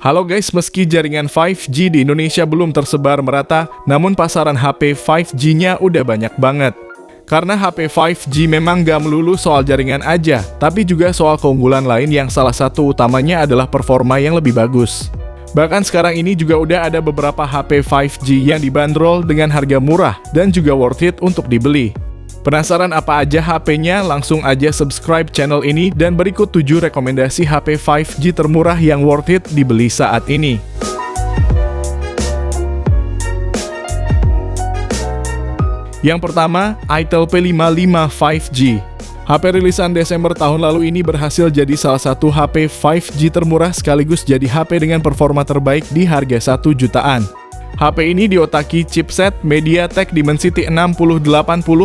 Halo guys, meski jaringan 5G di Indonesia belum tersebar merata, namun pasaran HP 5G-nya udah banyak banget. Karena HP 5G memang gak melulu soal jaringan aja, tapi juga soal keunggulan lain yang salah satu utamanya adalah performa yang lebih bagus. Bahkan sekarang ini juga udah ada beberapa HP 5G yang dibanderol dengan harga murah dan juga worth it untuk dibeli. Penasaran apa aja HP-nya? Langsung aja subscribe channel ini dan berikut 7 rekomendasi HP 5G termurah yang worth it dibeli saat ini. Yang pertama, Itel P55 5G. HP rilisan Desember tahun lalu ini berhasil jadi salah satu HP 5G termurah sekaligus jadi HP dengan performa terbaik di harga 1 jutaan. HP ini diotaki chipset MediaTek Dimensity 6080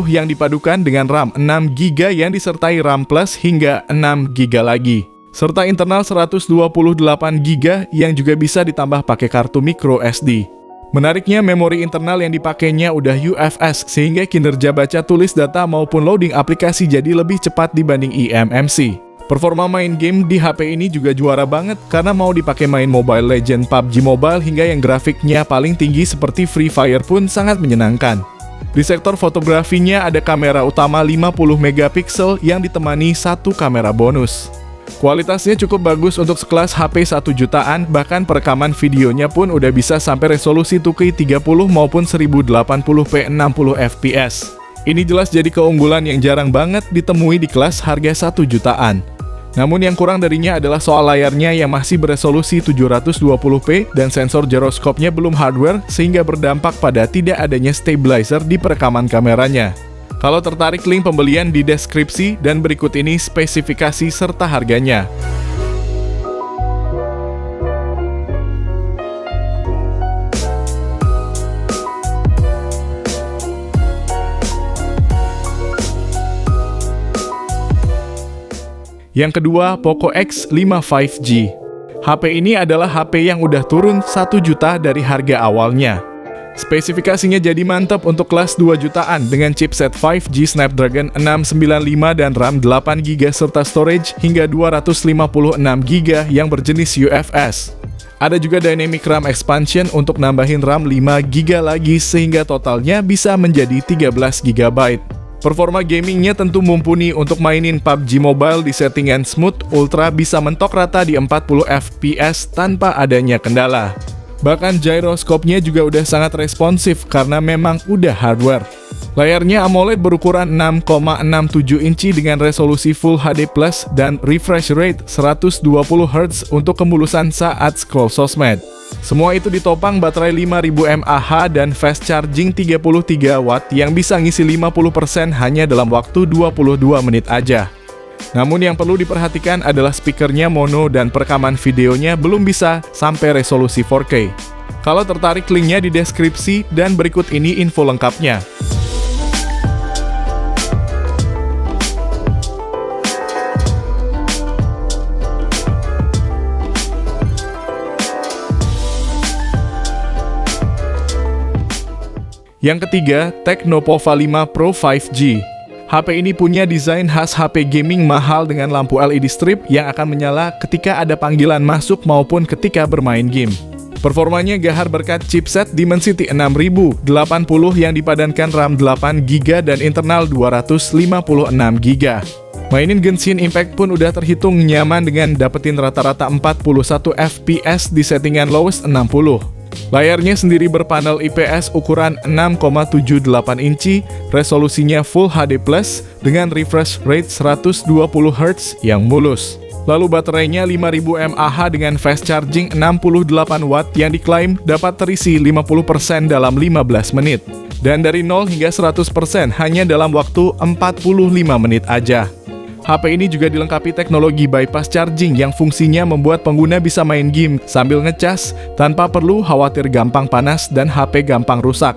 yang dipadukan dengan RAM 6GB yang disertai RAM Plus hingga 6GB lagi. Serta internal 128GB yang juga bisa ditambah pakai kartu micro SD. Menariknya, memori internal yang dipakainya udah UFS sehingga kinerja baca tulis data maupun loading aplikasi jadi lebih cepat dibanding eMMC. Performa main game di HP ini juga juara banget karena mau dipakai main Mobile Legends, PUBG Mobile hingga yang grafiknya paling tinggi seperti Free Fire pun sangat menyenangkan. Di sektor fotografinya ada kamera utama 50MP yang ditemani satu kamera bonus. Kualitasnya cukup bagus untuk sekelas HP 1 jutaan, bahkan perekaman videonya pun udah bisa sampai resolusi 2K 30 maupun 1080p 60fps. Ini jelas jadi keunggulan yang jarang banget ditemui di kelas harga 1 jutaan. Namun yang kurang darinya adalah soal layarnya yang masih beresolusi 720p dan sensor giroskopnya belum hardware sehingga berdampak pada tidak adanya stabilizer di perekaman kameranya. Kalau tertarik, link pembelian di deskripsi dan berikut ini spesifikasi serta harganya. Yang kedua, Poco X5 5G. HP ini adalah HP yang udah turun 1 juta dari harga awalnya. Spesifikasinya jadi mantap untuk kelas 2 jutaan dengan chipset 5G Snapdragon 695 dan RAM 8GB serta storage hingga 256GB yang berjenis UFS. Ada juga Dynamic RAM Expansion untuk nambahin RAM 5GB lagi sehingga totalnya bisa menjadi 13GB. Performa gamingnya tentu mumpuni untuk mainin PUBG Mobile di settingan smooth, ultra bisa mentok rata di 40fps tanpa adanya kendala. Bahkan giroskopnya juga udah sangat responsif karena memang udah hardware. Layarnya AMOLED berukuran 6,67 inci dengan resolusi Full HD Plus dan refresh rate 120Hz untuk kemulusan saat scroll sosmed. Semua itu ditopang baterai 5000 mAh dan fast charging 33W yang bisa ngisi 50% hanya dalam waktu 22 menit aja. Namun yang perlu diperhatikan adalah speakernya mono dan perekaman videonya belum bisa sampai resolusi 4K. Kalau tertarik, linknya di deskripsi dan berikut ini info lengkapnya. Yang ketiga, Tecno Pova 5 Pro 5G. HP ini punya desain khas HP gaming mahal dengan lampu LED strip yang akan menyala ketika ada panggilan masuk maupun ketika bermain game. Performanya gahar berkat chipset Dimensity 6080 yang dipadankan RAM 8GB dan internal 256GB. Mainin Genshin Impact pun udah terhitung nyaman dengan dapetin rata-rata 41fps di settingan lowest 60. Layarnya sendiri berpanel IPS ukuran 6,78 inci, resolusinya Full HD Plus dengan refresh rate 120Hz yang mulus. Lalu baterainya 5000 mAh dengan fast charging 68W yang diklaim dapat terisi 50% dalam 15 menit. Dan dari 0 hingga 100% hanya dalam waktu 45 menit aja. HP ini juga dilengkapi teknologi bypass charging yang fungsinya membuat pengguna bisa main game sambil ngecas tanpa perlu khawatir gampang panas dan HP gampang rusak.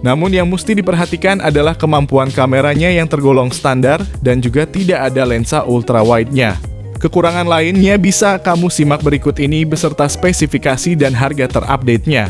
Namun yang mesti diperhatikan adalah kemampuan kameranya yang tergolong standar dan juga tidak ada lensa ultra wide-nya. Kekurangan lainnya bisa kamu simak berikut ini beserta spesifikasi dan harga terupdate-nya.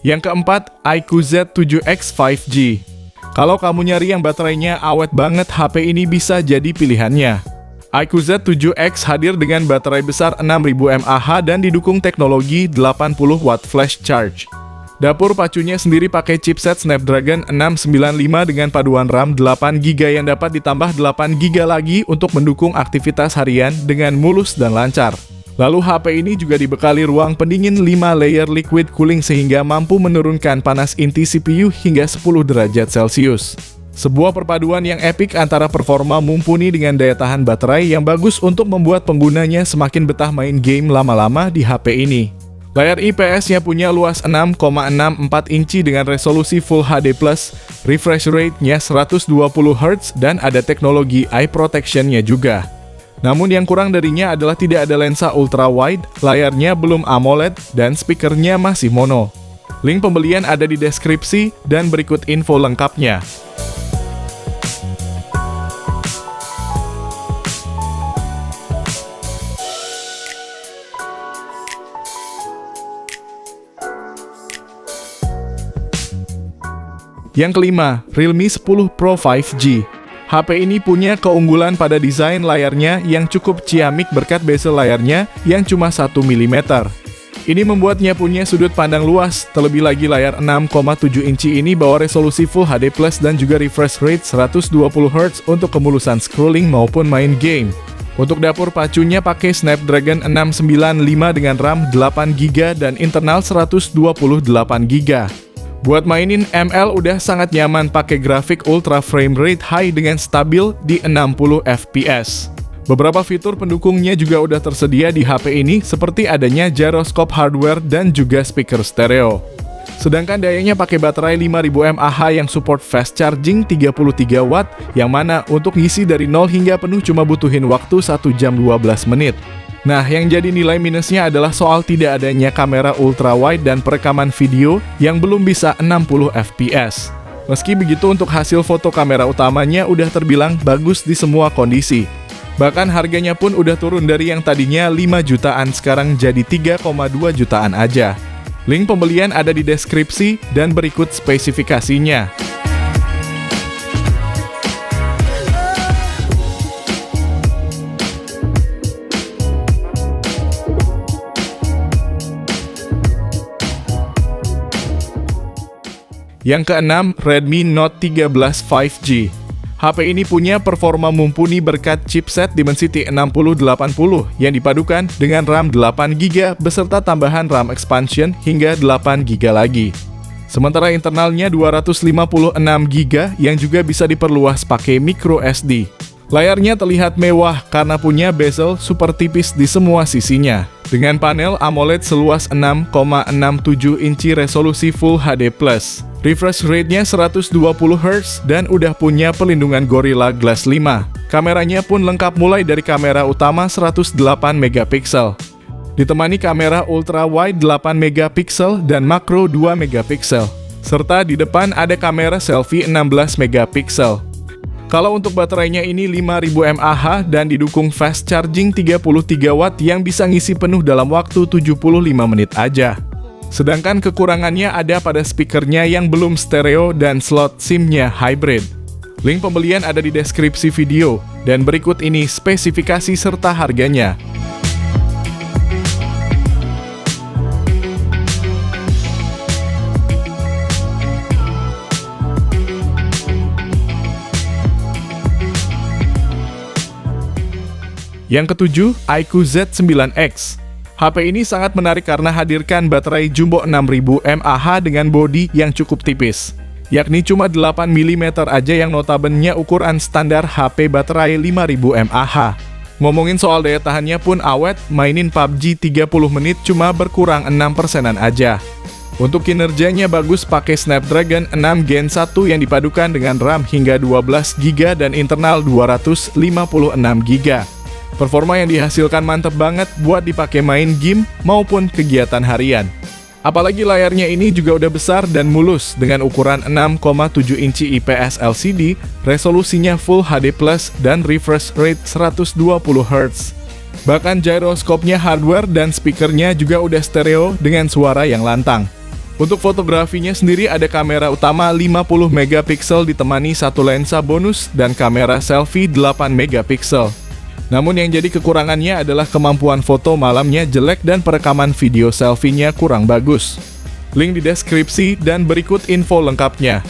Yang keempat, iQOO Z7X 5G. Kalau kamu nyari yang baterainya awet banget, HP ini bisa jadi pilihannya. iQOO Z7X hadir dengan baterai besar 6000 mAh dan didukung teknologi 80 watt flash charge. Dapur pacunya sendiri pakai chipset Snapdragon 695 dengan paduan RAM 8GB yang dapat ditambah 8GB lagi untuk mendukung aktivitas harian dengan mulus dan lancar. Lalu HP ini juga dibekali ruang pendingin 5 layer liquid cooling sehingga mampu menurunkan panas inti CPU hingga 10 derajat Celcius. Sebuah perpaduan yang epik antara performa mumpuni dengan daya tahan baterai yang bagus untuk membuat penggunanya semakin betah main game lama-lama di HP ini. Layar IPS-nya punya luas 6,64 inci dengan resolusi Full HD+, refresh rate-nya 120Hz dan ada teknologi eye protection-nya juga. Namun yang kurang darinya adalah tidak ada lensa ultra wide, layarnya belum AMOLED, dan speakernya masih mono. Link pembelian ada di deskripsi dan berikut info lengkapnya. Yang kelima, Realme 10 Pro 5G. HP ini punya keunggulan pada desain layarnya yang cukup ciamik berkat bezel layarnya yang cuma 1 mm. Ini membuatnya punya sudut pandang luas, terlebih lagi layar 6,7 inci ini bawa resolusi Full HD+, dan juga refresh rate 120Hz untuk kemulusan scrolling maupun main game. Untuk dapur pacunya pakai Snapdragon 695 dengan RAM 8GB dan internal 128GB. Buat mainin ML udah sangat nyaman pakai grafik ultra frame rate high dengan stabil di 60 fps. Beberapa fitur pendukungnya juga udah tersedia di HP ini seperti adanya gyroscope hardware dan juga speaker stereo. Sedangkan dayanya pakai baterai 5000 mAh yang support fast charging 33 watt yang mana untuk ngisi dari 0 hingga penuh cuma butuhin waktu 1 jam 12 menit. Nah, yang jadi nilai minusnya adalah soal tidak adanya kamera ultra wide dan perekaman video yang belum bisa 60 fps. Meski begitu, untuk hasil foto kamera utamanya udah terbilang bagus di semua kondisi. Bahkan harganya pun udah turun dari yang tadinya 5 jutaan sekarang jadi 3,2 jutaan aja. Link pembelian ada di deskripsi dan berikut spesifikasinya. Yang keenam, Redmi Note 13 5G. HP ini punya performa mumpuni berkat chipset Dimensity 6080 yang dipadukan dengan RAM 8GB beserta tambahan RAM expansion hingga 8GB lagi. Sementara internalnya 256GB yang juga bisa diperluas pakai micro SD. Layarnya terlihat mewah karena punya bezel super tipis di semua sisinya. Dengan panel AMOLED seluas 6,67 inci resolusi Full HD+. Refresh rate-nya 120Hz dan udah punya pelindungan Gorilla Glass 5. Kameranya pun lengkap mulai dari kamera utama 108MP. Ditemani kamera ultra wide 8MP dan makro 2MP. Serta di depan ada kamera selfie 16MP. Kalau untuk baterainya ini 5000 mAh dan didukung fast charging 33 watt yang bisa ngisi penuh dalam waktu 75 menit aja. Sedangkan kekurangannya ada pada speakernya yang belum stereo dan slot SIM-nya hybrid. Link pembelian ada di deskripsi video, dan berikut ini spesifikasi serta harganya. Yang ketujuh, iQOO Z9X. HP ini sangat menarik karena hadirkan baterai jumbo 6000 mAh dengan bodi yang cukup tipis, yakni cuma 8mm aja yang notabene ukuran standar HP baterai 5000 mAh. Ngomongin soal daya tahannya pun awet, mainin PUBG 30 menit cuma berkurang 6%-an aja. Untuk kinerjanya bagus pakai Snapdragon 6 Gen 1 yang dipadukan dengan RAM hingga 12GB dan internal 256GB. Performa yang dihasilkan mantep banget buat dipakai main game maupun kegiatan harian. Apalagi layarnya ini juga udah besar dan mulus dengan ukuran 6,7 inci IPS LCD, resolusinya Full HD+, dan refresh rate 120Hz. Bahkan gyroscope-nya hardware dan speakernya juga udah stereo dengan suara yang lantang. Untuk fotografinya sendiri ada kamera utama 50 megapiksel ditemani satu lensa bonus dan kamera selfie 8 megapiksel. Namun yang jadi kekurangannya adalah kemampuan foto malamnya jelek dan perekaman video selfie-nya kurang bagus. Link di deskripsi dan berikut info lengkapnya.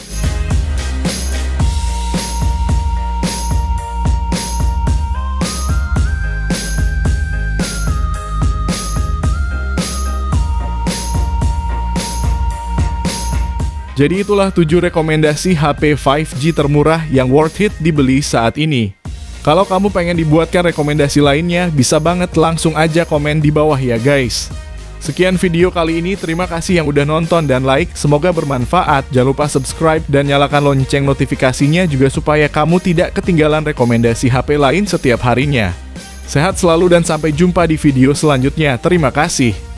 Jadi itulah 7 rekomendasi HP 5G termurah yang worth it dibeli saat ini. Kalau kamu pengen dibuatkan rekomendasi lainnya, bisa banget langsung aja komen di bawah ya guys. Sekian video kali ini, terima kasih yang udah nonton dan like, semoga bermanfaat. Jangan lupa subscribe dan nyalakan lonceng notifikasinya juga supaya kamu tidak ketinggalan rekomendasi HP lain setiap harinya. Sehat selalu dan sampai jumpa di video selanjutnya, terima kasih.